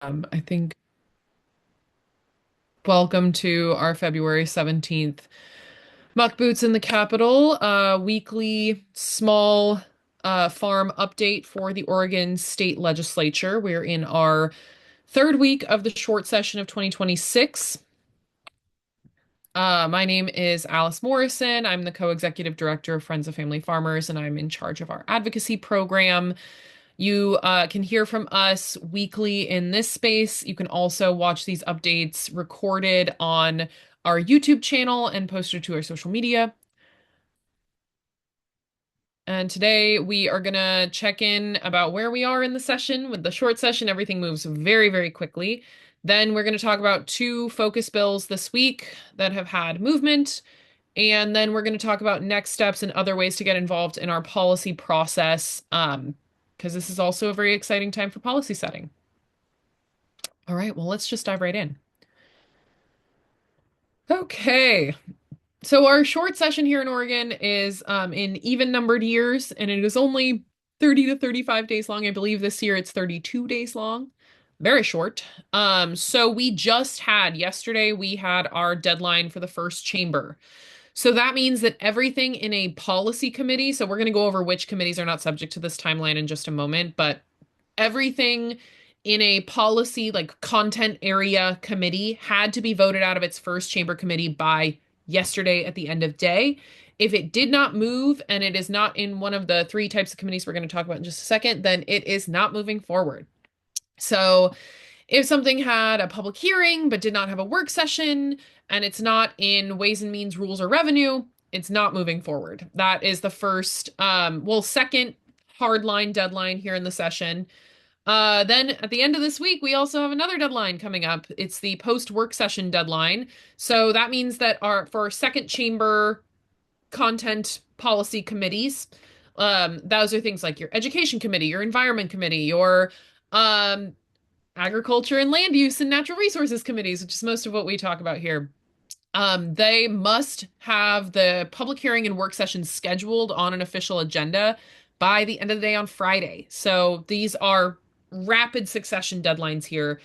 I think welcome to our February 17th Muckboots in the Capitol, weekly small farm update for the Oregon State Legislature. We're in our third week of the short session of 2026. My name is Alice Morrison. I'm the co-executive director of Friends of Family Farmers, and I'm in charge of our advocacy program. You can hear from us weekly in this space. You can also watch these updates recorded on our YouTube channel and posted to our social media. And today we are going to check in about where we are in the session. With the short session, everything moves very, very quickly. Then we're going to talk about two focus bills this week that have had movement. And then we're going to talk about next steps and other ways to get involved in our policy process, because this is also a very exciting time for policy setting. All right, well, let's just dive right in. Okay, so our short session here in Oregon is in even numbered years, and it is only 30 to 35 days long. I believe this year it's 32 days long. Very short. So we just had yesterday, we had our deadline for the first chamber. So that means that everything in a policy committee, so we're going to go over which committees are not subject to this timeline in just a moment, but everything in a policy like content area committee had to be voted out of its first chamber committee by yesterday at the end of day. If it did not move and it is not in one of the three types of committees we're going to talk about in just a second, then it is not moving forward. So if something had a public hearing but did not have a work session and it's not in Ways and Means, Rules, or Revenue, it's not moving forward. That is the first, second hardline deadline here in the session. Then at the end of this week, we also have another deadline coming up. It's the post-work session deadline. So that means that for our second chamber content policy committees, those are things like your education committee, your environment committee, your um, agriculture and land use and natural resources committees, which is most of what we talk about here. They must have the public hearing and work sessions scheduled on an official agenda by the end of the day on Friday. So these are rapid succession deadlines here.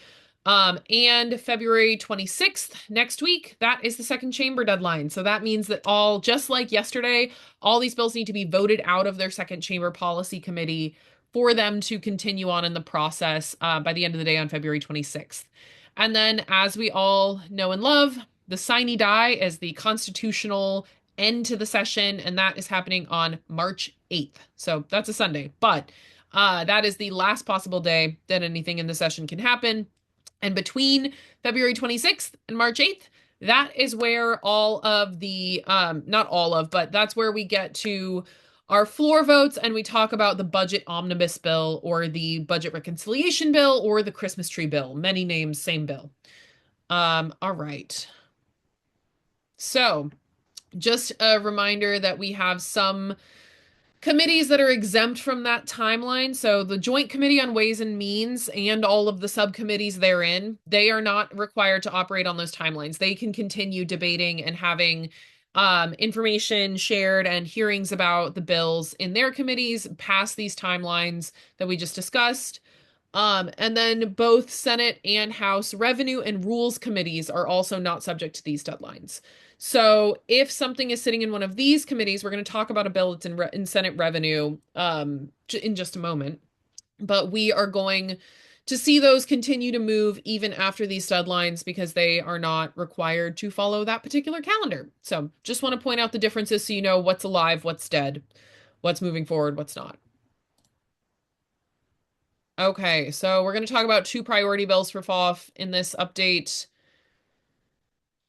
And February 26th, next week, that is the second chamber deadline. So that means that just like yesterday, all these bills need to be voted out of their second chamber policy committee for them to continue on in the process by the end of the day on February 26th. And then, as we all know and love, the sine die is the constitutional end to the session, and that is happening on March 8th. So that's a Sunday, but that is the last possible day that anything in the session can happen. And between February 26th and March 8th, that is where all of the, not all of, but that's where we get to our floor votes and we talk about the budget omnibus bill or the budget reconciliation bill or the Christmas tree bill. Many names, same bill. All right. So just a reminder that we have some committees that are exempt from that timeline. So the Joint Committee on Ways and Means and all of the subcommittees therein, they are not required to operate on those timelines. They can continue debating and having information shared and hearings about the bills in their committees past these timelines that we just discussed. And then both Senate and House Revenue and Rules committees are also not subject to these deadlines. So if something is sitting in one of these committees, we're going to talk about a bill that's in Senate Revenue in just a moment. But we are going to see those continue to move even after these deadlines because they are not required to follow that particular calendar. So just want to point out the differences so you know what's alive, what's dead, what's moving forward, what's not. Okay, so we're going to talk about two priority bills for FOF in this update.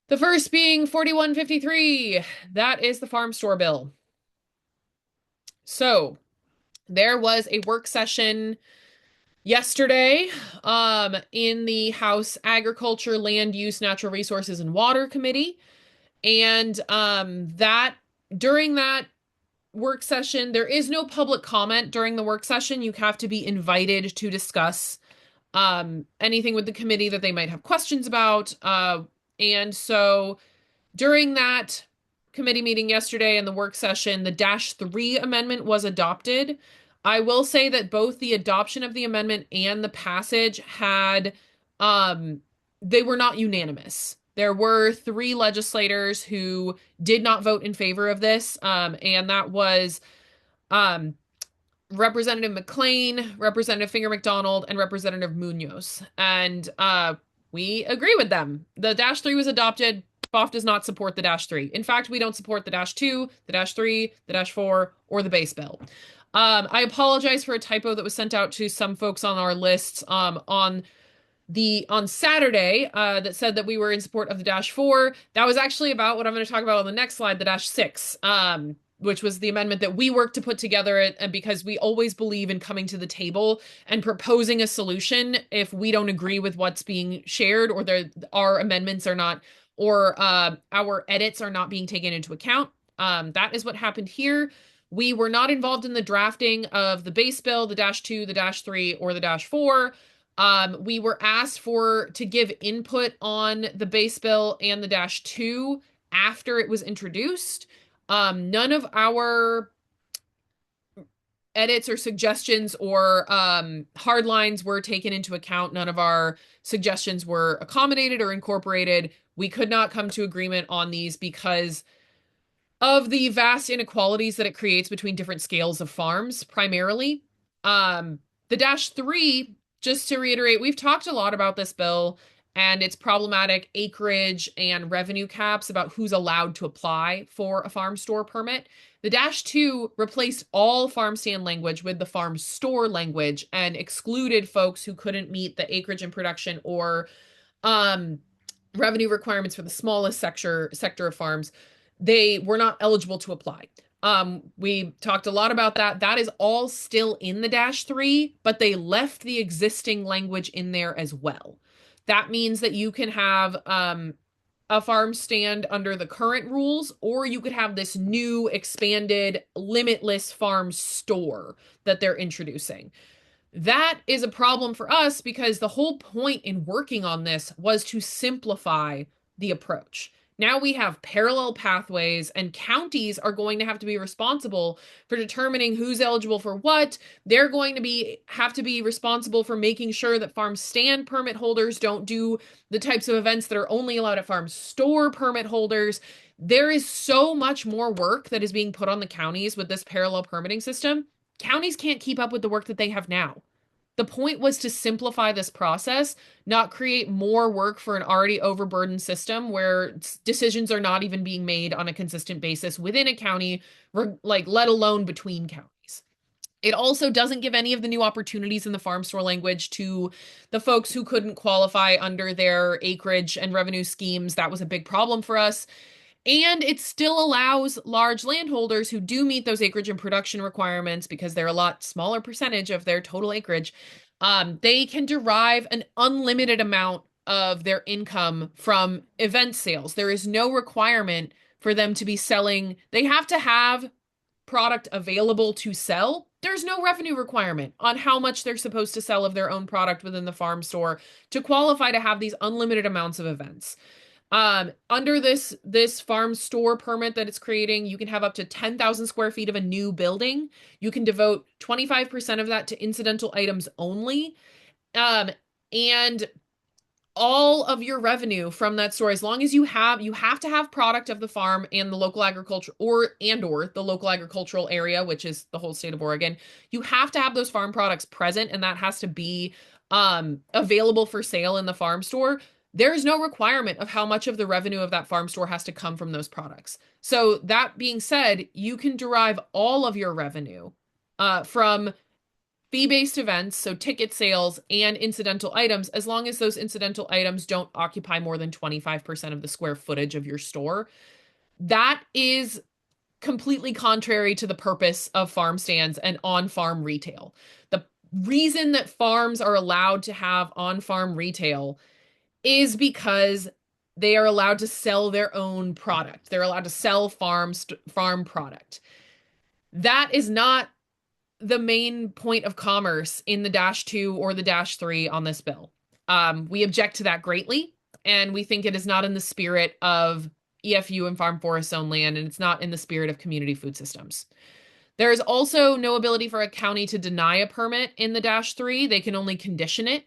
The first being 4153. That is the farm store bill. So there was a work session yesterday in the House Agriculture, Land Use, Natural Resources, and Water Committee. And that during that work session, there is no public comment during the work session. You have to be invited to discuss anything with the committee that they might have questions about. And so during that committee meeting yesterday and the work session, the -3 amendment was adopted. I will say that both the adoption of the amendment and the passage had um, they were not unanimous. There were three legislators who did not vote in favor of this, and that was um, Representative McLean, Representative Finger McDonald, and Representative Munoz. And we agree with them. The Dash 3 was adopted. BOF does not support the Dash 3. In fact, we don't support the Dash 2, the Dash 3, the Dash 4, or the base bill. I apologize for a typo that was sent out to some folks on our lists on Saturday that said that we were in support of the Dash 4. That was actually about what I'm going to talk about on the next slide, the Dash 6, which was the amendment that we worked to put together. And because we always believe in coming to the table and proposing a solution if we don't agree with what's being shared or our amendments are not, or our edits are not being taken into account. That is what happened here. We were not involved in the drafting of the base bill, the Dash 2, the Dash 3, or the Dash 4. We were asked to give input on the base bill and the Dash 2 after it was introduced. None of our edits or suggestions or hard lines were taken into account. None of our suggestions were accommodated or incorporated. We could not come to agreement on these because of the vast inequalities that it creates between different scales of farms, primarily. The Dash 3, just to reiterate, we've talked a lot about this bill and its problematic acreage and revenue caps about who's allowed to apply for a farm store permit. The Dash 2 replaced all farm stand language with the farm store language and excluded folks who couldn't meet the acreage and production or revenue requirements for the smallest sector of farms. They were not eligible to apply. We talked a lot about that. That is all still in the Dash 3, but they left the existing language in there as well. That means that you can have a farm stand under the current rules, or you could have this new expanded limitless farm store that they're introducing. That is a problem for us because the whole point in working on this was to simplify the approach. Now we have parallel pathways, and counties are going to have to be responsible for determining who's eligible for what. They're going to have to be responsible for making sure that farm stand permit holders don't do the types of events that are only allowed at farm store permit holders. There is so much more work that is being put on the counties with this parallel permitting system. Counties can't keep up with the work that they have now. The point was to simplify this process, not create more work for an already overburdened system where decisions are not even being made on a consistent basis within a county, like let alone between counties. It also doesn't give any of the new opportunities in the farm store language to the folks who couldn't qualify under their acreage and revenue schemes. That was a big problem for us. And it still allows large landholders who do meet those acreage and production requirements, because they're a lot smaller percentage of their total acreage. They can derive an unlimited amount of their income from event sales. There is no requirement for them to be selling. They have to have product available to sell. There's no revenue requirement on how much they're supposed to sell of their own product within the farm store to qualify to have these unlimited amounts of events. Under this farm store permit that it's creating, you can have up to 10,000 square feet of a new building. You can devote 25% of that to incidental items only. And all of your revenue from that store, as long as you have to have product of the farm and the local agriculture or the local agricultural area, which is the whole state of Oregon. You have to have those farm products present, and that has to be available for sale in the farm store. There's no requirement of how much of the revenue of that farm store has to come from those products. So that being said, you can derive all of your revenue from fee-based events, so ticket sales and incidental items, as long as those incidental items don't occupy more than 25% of the square footage of your store. That is completely contrary to the purpose of farm stands and on-farm retail. The reason that farms are allowed to have on-farm retail is because they are allowed to sell their own product. They're allowed to sell farm product. That is not the main point of commerce in the Dash 2 or the Dash 3 on this bill. We object to that greatly, and we think it is not in the spirit of EFU and farm forest owned land, and it's not in the spirit of community food systems. There is also no ability for a county to deny a permit in the Dash 3. They can only condition it,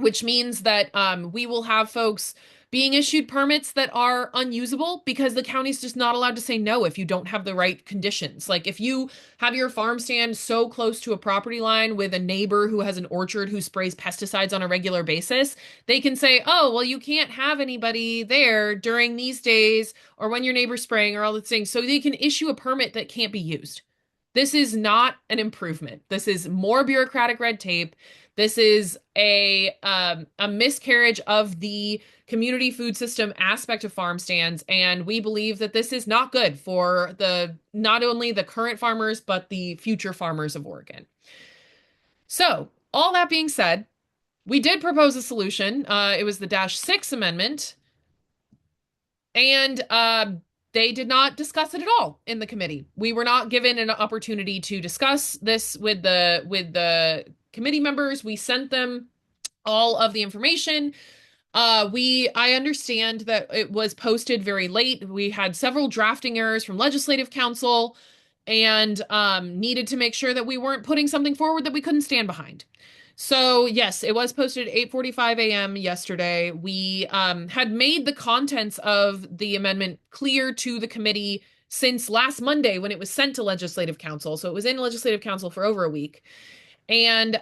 which means that we will have folks being issued permits that are unusable because the county's just not allowed to say no if you don't have the right conditions. Like if you have your farm stand so close to a property line with a neighbor who has an orchard who sprays pesticides on a regular basis, they can say, oh, well, you can't have anybody there during these days or when your neighbor's spraying or all these things. So they can issue a permit that can't be used. This is not an improvement. This is more bureaucratic red tape. This is a miscarriage of the community food system aspect of farm stands, and we believe that this is not good for the not only the current farmers but the future farmers of Oregon. So, all that being said, we did propose a solution. It was the -6 amendment, and they did not discuss it at all in the committee. We were not given an opportunity to discuss this with the committee members. We sent them all of the information. I understand that it was posted very late. We had several drafting errors from legislative council and needed to make sure that we weren't putting something forward that we couldn't stand behind. So yes, it was posted at 8:45 a.m. yesterday. We had made the contents of the amendment clear to the committee since last Monday when it was sent to legislative council. So it was in legislative council for over a week. And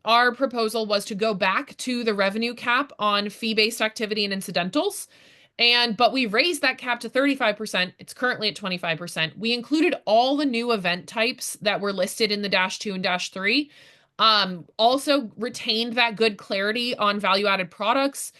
our proposal was to go back to the revenue cap on fee-based activity and incidentals. But we raised that cap to 35%. It's currently at 25%. We included all the new event types that were listed in the -2 and -3. Also retained that good clarity on value-added products.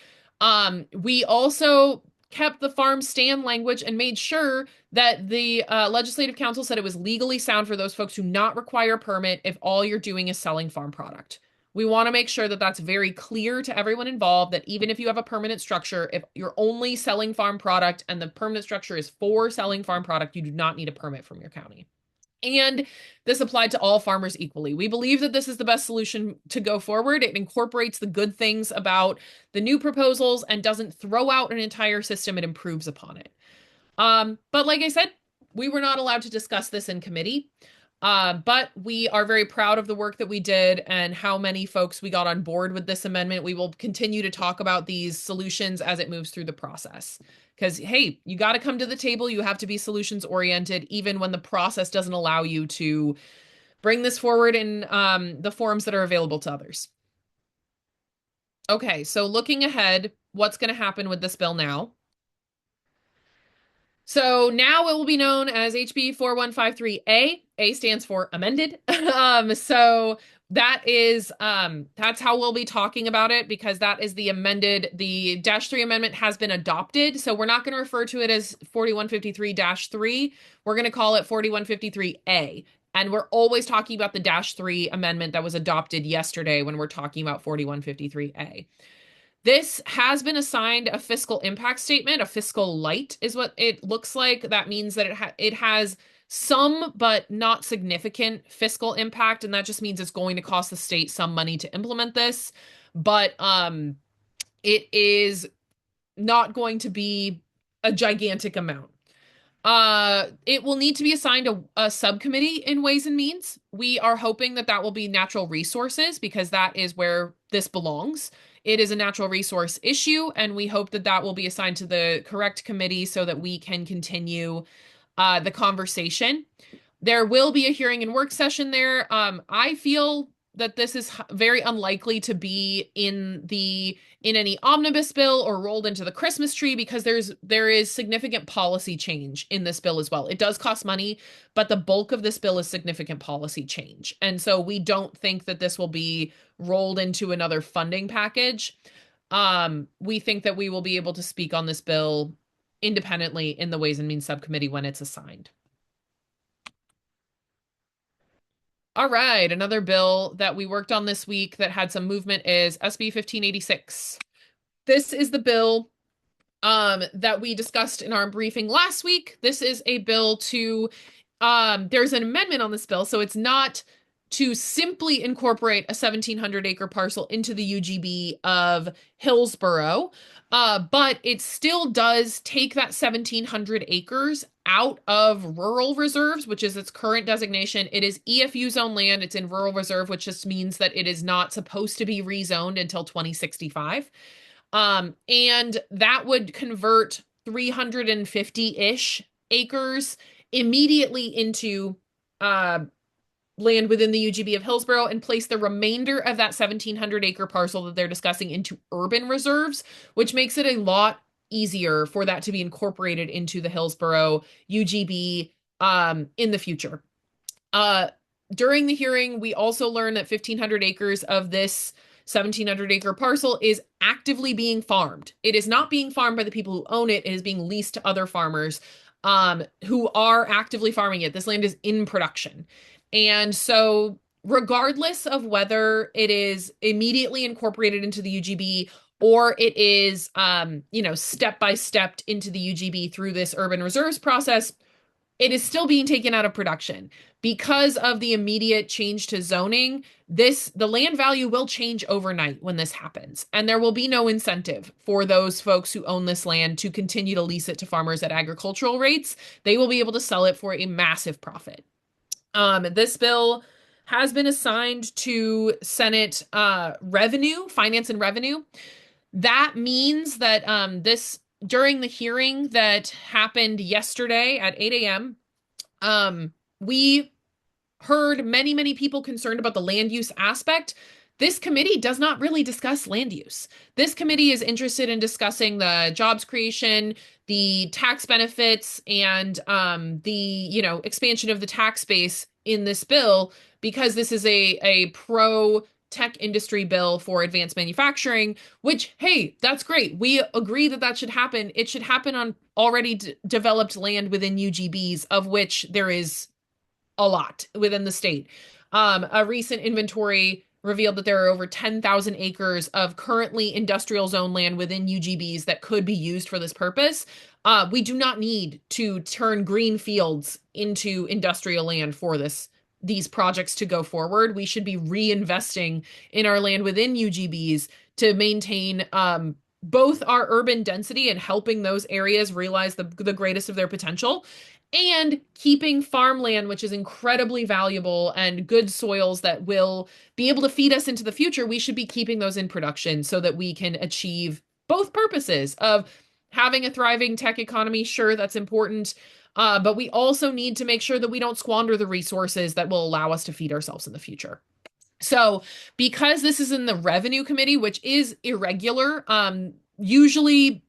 We also kept the farm stand language and made sure that the legislative council said it was legally sound for those folks who not require a permit if all you're doing is selling farm product. We want to make sure that that's very clear to everyone involved, that even if you have a permanent structure, if you're only selling farm product and the permanent structure is for selling farm product, you do not need a permit from your county. And this applied to all farmers equally. We believe that this is the best solution to go forward. It incorporates the good things about the new proposals and doesn't throw out an entire system, it improves upon it. But like I said, we were not allowed to discuss this in committee. But we are very proud of the work that we did and how many folks we got on board with this amendment. We will continue to talk about these solutions as it moves through the process. Because, hey, you got to come to the table. You have to be solutions oriented, even when the process doesn't allow you to bring this forward in the forums that are available to others. Okay, so looking ahead, what's going to happen with this bill now? So now it will be known as HB 4153A. A stands for amended. So that is that's how we'll be talking about it because that is the amended. The -3 amendment has been adopted. So we're not going to refer to it as 4153-3. We're going to call it 4153A. And we're always talking about the -3 amendment that was adopted yesterday when we're talking about 4153A. This has been assigned a fiscal impact statement. A fiscal light is what it looks like. That means that it has some but not significant fiscal impact, and that just means it's going to cost the state some money to implement this. But it is not going to be a gigantic amount. It will need to be assigned a subcommittee in Ways and Means. We are hoping that that will be natural resources because that is where this belongs. It is a natural resource issue, and we hope that that will be assigned to the correct committee so that we can continue the conversation. There will be a hearing and work session there. I feel that this is very unlikely to be in any omnibus bill or rolled into the Christmas tree because there is significant policy change in this bill as well. It does cost money, but the bulk of this bill is significant policy change. And so we don't think that this will be rolled into another funding package. We think that we will be able to speak on this bill independently in the Ways and Means Subcommittee when it's assigned. All right, another bill that we worked on this week that had some movement is SB 1586. This is the bill that we discussed in our briefing last week. This is a bill to, there's an amendment on this bill, so it's not to simply incorporate a 1,700 acre parcel into the UGB of Hillsborough. But it still does take that 1,700 acres out of rural reserves, which is its current designation. It is EFU zone land. It's in rural reserve, which just means that it is not supposed to be rezoned until 2065. And that would convert 350-ish acres immediately into land within the UGB of Hillsborough and place the remainder of that 1,700 acre parcel that they're discussing into urban reserves, which makes it a lot easier for that to be incorporated into the Hillsborough UGB in the future. During the hearing, we also learned that 1,500 acres of this 1,700 acre parcel is actively being farmed. It is not being farmed by the people who own it. It is being leased to other farmers who are actively farming it. This land is in production. And so, regardless of whether it is immediately incorporated into the UGB or it is, step by step into the UGB through this urban reserves process, it is still being taken out of production. Because of the immediate change to zoning, the land value will change overnight when this happens. And there will be no incentive for those folks who own this land to continue to lease it to farmers at agricultural rates. They will be able to sell it for a massive profit. This bill has been assigned to Senate Finance and Revenue. That means that during the hearing that happened yesterday at 8 a.m., we heard many, many people concerned about the land use aspect. This committee does not really discuss land use. This committee is interested in discussing the jobs creation, the tax benefits, and the expansion of the tax base in this bill, because this is a pro tech industry bill for advanced manufacturing, which, hey, that's great. We agree that that should happen. It should happen on already developed land within UGBs, of which there is a lot within the state. A recent inventory revealed that there are over 10,000 acres of currently industrial zone land within UGBs that could be used for this purpose. We do not need to turn green fields into industrial land for these projects to go forward. We should be reinvesting in our land within UGBs to maintain both our urban density and helping those areas realize the greatest of their potential, and keeping farmland, which is incredibly valuable, and good soils that will be able to feed us into the future. We should be keeping those in production so that we can achieve both purposes of having a thriving tech economy. Sure, that's important. But we also need to make sure that we don't squander the resources that will allow us to feed ourselves in the future. So, because this is in the Revenue Committee, which is irregular, not usually,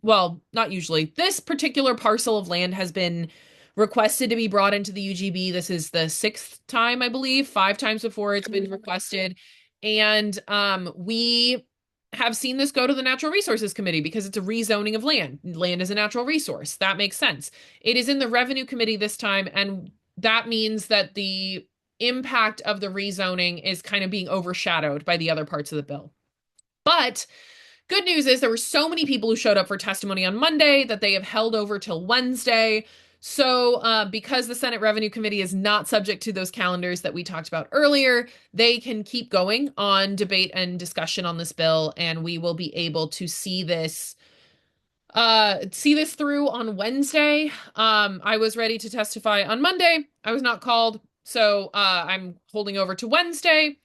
this particular parcel of land has been requested to be brought into the UGB. This is the 6th time, I believe, 5 times before it's been requested. And we have seen this go to the Natural Resources Committee because it's a rezoning of land. Land is a natural resource. That makes sense. It is in the Revenue Committee this time, and that means that the impact of the rezoning is kind of being overshadowed by the other parts of the bill. But good news is there were so many people who showed up for testimony on Monday that they have held over till Wednesday. So because the Senate Revenue Committee is not subject to those calendars that we talked about earlier, they can keep going on debate and discussion on this bill, and we will be able to see this through on Wednesday. I was ready to testify on Monday. I was not called, so I'm holding over to Wednesday.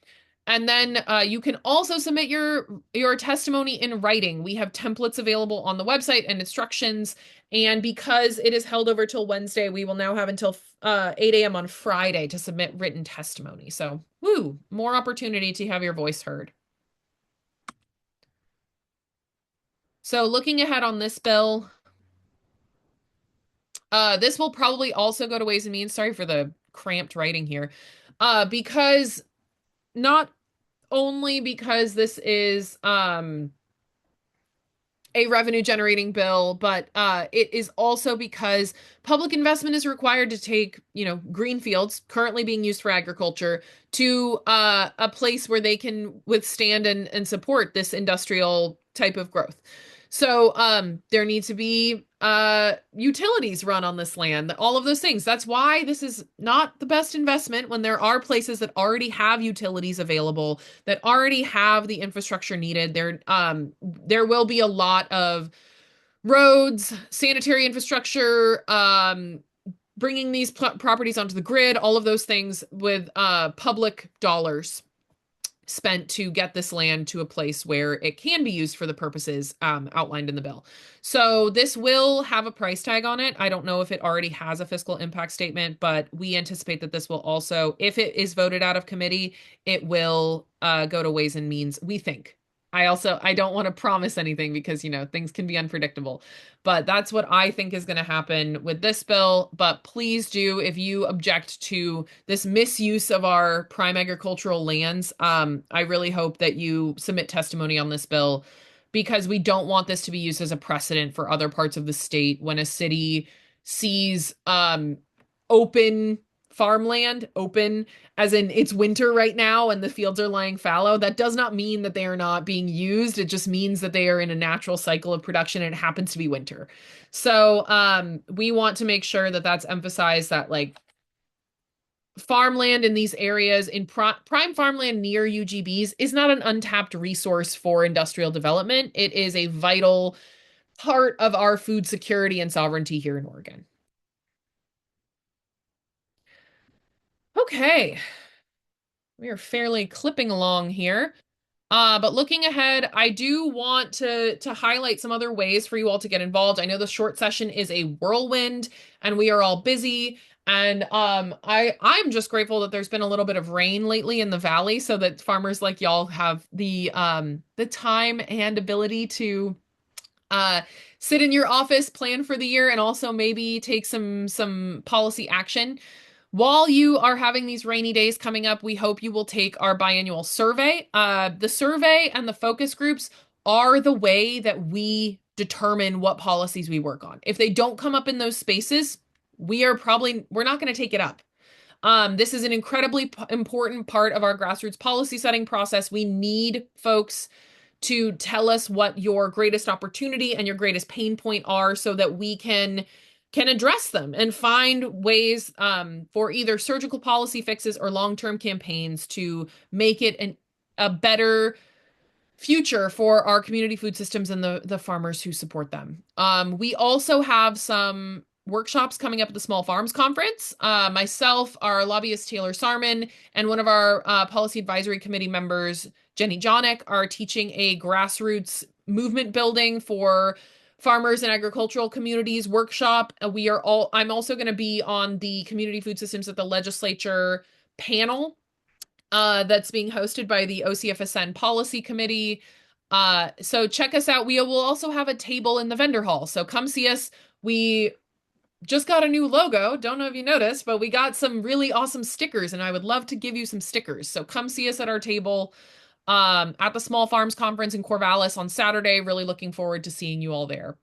And then you can also submit your testimony in writing. We have templates available on the website and instructions. And because it is held over till Wednesday, we will now have until 8 a.m. on Friday to submit written testimony. So, more opportunity to have your voice heard. So looking ahead on this bill, this will probably also go to Ways and Means. Sorry for the cramped writing here. Because not only because this is a revenue generating bill, but it is also because public investment is required to take, green fields currently being used for agriculture to a place where they can withstand and support this industrial type of growth. So there needs to be utilities run on this land, all of those things. That's why this is not the best investment when there are places that already have utilities available, that already have the infrastructure needed. There will be a lot of roads, sanitary infrastructure, bringing these properties onto the grid, all of those things with public dollars spent to get this land to a place where it can be used for the purposes outlined in the bill. So this will have a price tag on it. I don't know if it already has a fiscal impact statement, but we anticipate that this will also, if it is voted out of committee, it will go to Ways and Means, we think. I don't want to promise anything because, things can be unpredictable, but that's what I think is going to happen with this bill. But please do, if you object to this misuse of our prime agricultural lands, I really hope that you submit testimony on this bill because we don't want this to be used as a precedent for other parts of the state when a city sees open farmland, open as in it's winter right now and the fields are lying fallow. That does not mean that they are not being used. It just means that they are in a natural cycle of production and it happens to be winter. So we want to make sure that that's emphasized, that like farmland in these areas, in prime farmland near UGBs, is not an untapped resource for industrial development. It is a vital part of our food security and sovereignty here in Oregon. Okay, we are fairly clipping along here. But looking ahead, I do want to highlight some other ways for you all to get involved. I know the short session is a whirlwind and we are all busy. And I'm just grateful that there's been a little bit of rain lately in the valley so that farmers like y'all have the time and ability to uh sit in your office, plan for the year, and also maybe take some policy action. While you are having these rainy days coming up, we hope you will take our biannual survey. The survey and the focus groups are the way that we determine what policies we work on. If they don't come up in those spaces, we're not going to take it up. This is an incredibly important part of our grassroots policy setting process. We need folks to tell us what your greatest opportunity and your greatest pain point are so that we can address them and find ways for either surgical policy fixes or long-term campaigns to make it a better future for our community food systems and the farmers who support them. We also have some workshops coming up at the Small Farms Conference. Myself, our lobbyist Taylor Sarman, and one of our policy advisory committee members, Jenny Jonick, are teaching a grassroots movement building for farmers and agricultural communities workshop. I'm also going to be on the community food systems at the legislature panel that's being hosted by the OCFSN Policy Committee. So check us out. We will also have a table in the vendor hall. So come see us. We just got a new logo. Don't know if you noticed, but we got some really awesome stickers, and I would love to give you some stickers. So come see us at our table at the Small Farms Conference in Corvallis on Saturday. Really looking forward to seeing you all there.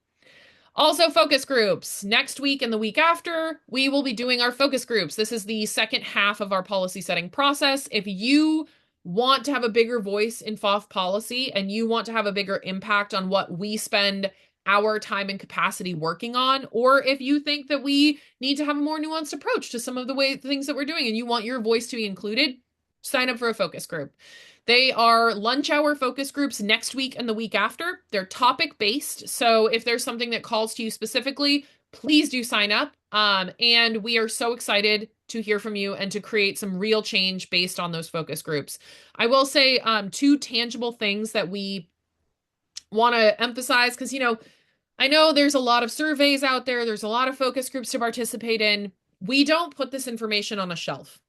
Also, focus groups. Next week and the week after, we will be doing our focus groups. This is the second half of our policy setting process. If you want to have a bigger voice in FOF policy and you want to have a bigger impact on what we spend our time and capacity working on, or if you think that we need to have a more nuanced approach to some of the things that we're doing and you want your voice to be included, sign up for a focus group. They are lunch hour focus groups next week and the week after. They're topic based. So if there's something that calls to you specifically, please do sign up. And we are so excited to hear from you and to create some real change based on those focus groups. I will say two tangible things that we want to emphasize because, I know there's a lot of surveys out there. There's a lot of focus groups to participate in. We don't put this information on a shelf.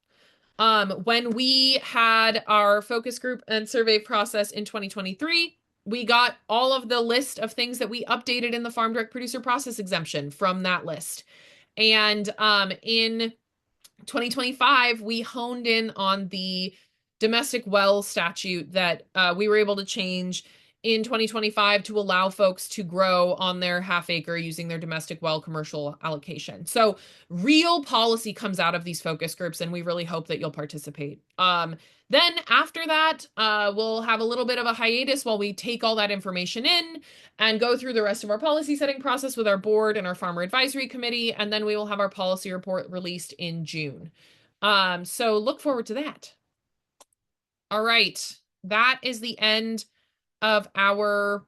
When we had our focus group and survey process in 2023, we got all of the list of things that we updated in the Farm Direct Producer Process exemption from that list. And in 2025, we honed in on the domestic well statute that we were able to change in 2025 to allow folks to grow on their half acre using their domestic well commercial allocation. So real policy comes out of these focus groups, and we really hope that you'll participate. Then after that, we'll have a little bit of a hiatus while we take all that information in and go through the rest of our policy setting process with our board and our farmer advisory committee, and then we will have our policy report released in June. So look forward to that. All right, that is the end of our